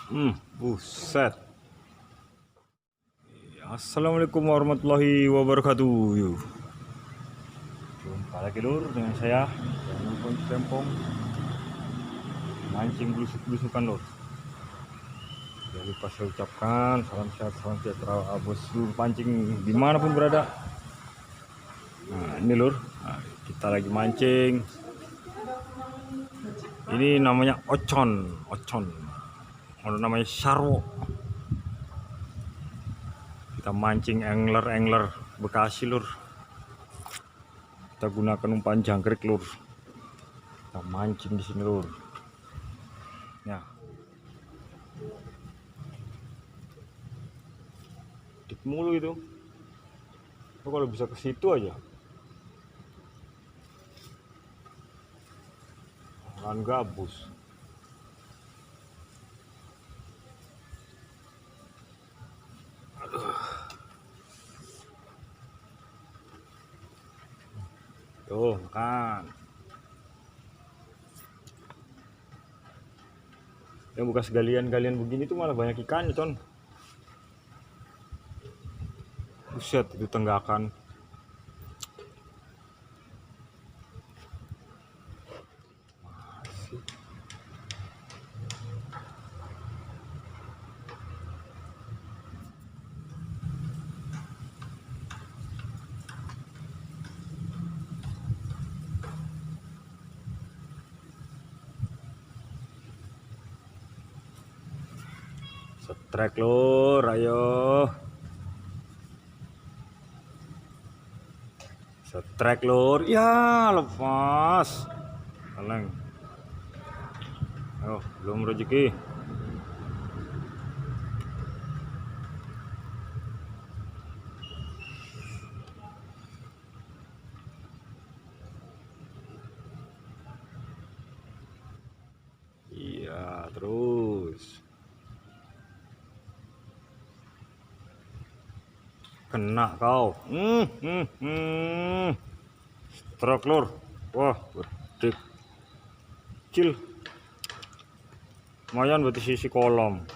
Buset. Assalamualaikum warahmatullahi wabarakatuh. Yuk. Jumpa lagi lur dengan saya, Pun Sempong. Mancing belusuk-belusukan lur. Jangan lupa saya ucapkan salam sehat, salam sejahtera bos seluruh pancing dimanapun berada. Nah ini lur, kita lagi mancing. Ini namanya ocon. Ada namanya sarwo. Kita mancing angler Bekasi lur. Kita gunakan umpan jangkrik lur. Kita mancing di sini lur. Ya. Dik mulu itu. Oh, kalau bisa ke situ aja. Kan gabus. Tuh kan. Yang bekas galian-galian begini tuh malah banyak ikannya con. Buset itu tenggakan. Masih. Setrek lur, ayo. Setrek lur, ya lepas. Kaleng. Oh, belum rezeki. Iya, terus. Kena kau. Strok lur. Wah, gede. Kecil. Lumayan berarti sisi kolom.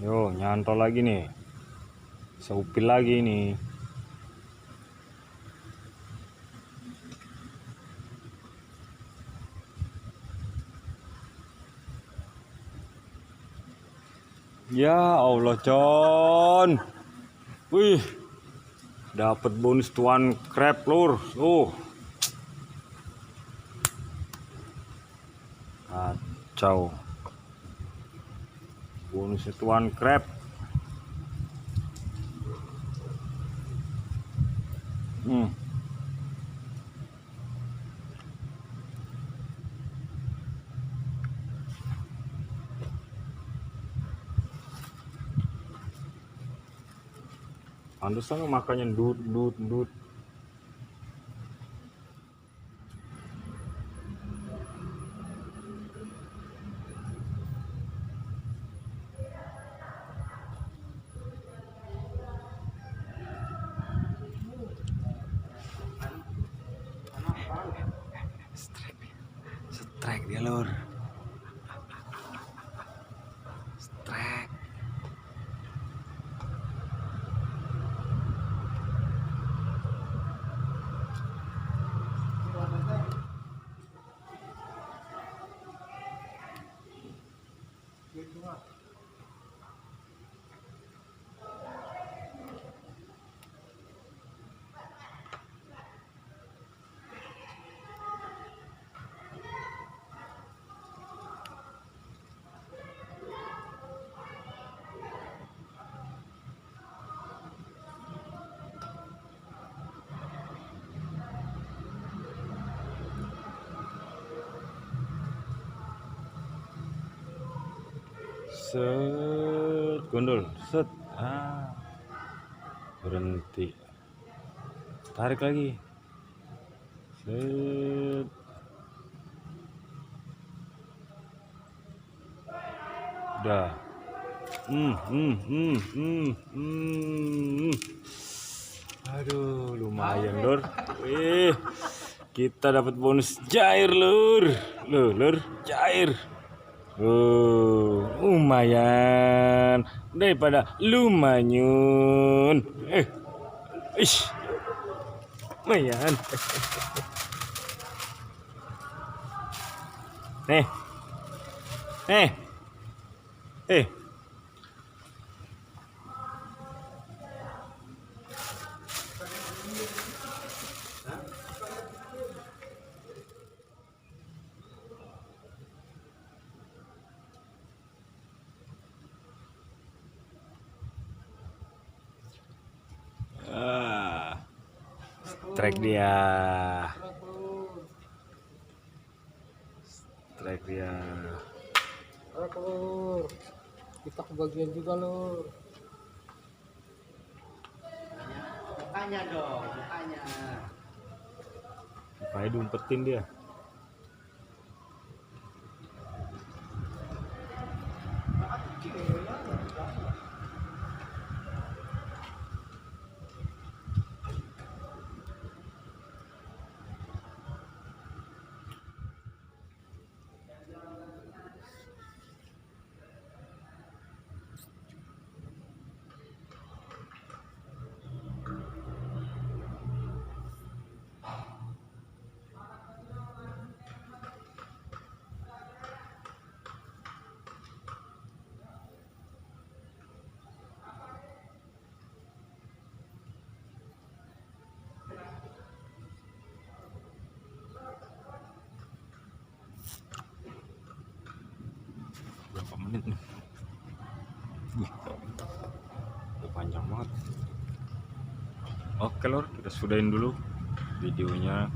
Yo, nyantol lagi nih. Seupil lagi nih. Ya Allah, con. Wih. Dapat bonus tuan crab lur. Kacau. Bonus tuan crab. Pantesan makanya dut. dia lur. Strike. Set, gondol, set, berhenti, tarik lagi, set, udah, aduh, lumayan lur, kita dapat bonus cair lur, cair. Lumayan daripada lumanyun. Lumayan. Eh. Strike dia. Lur. Kita kebagian juga lur. Mukanya dong, mukanya. Mukanya diumpetin dia. Berapa menit nih? Udah panjang banget. Oke lor, kita sudahin dulu videonya.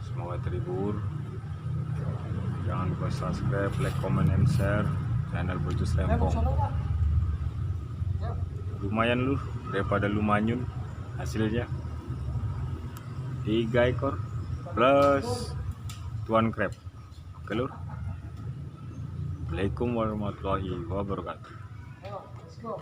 Semoga terhibur. Jangan lupa subscribe, like, comment, and share channel Bocus Lempong. Lumayan lur, daripada lumanyun hasilnya. 3 ekor plus tuan crab. Oke lur. Assalamualaikum warahmatullahi wabarakatuh. Ayo, let's go.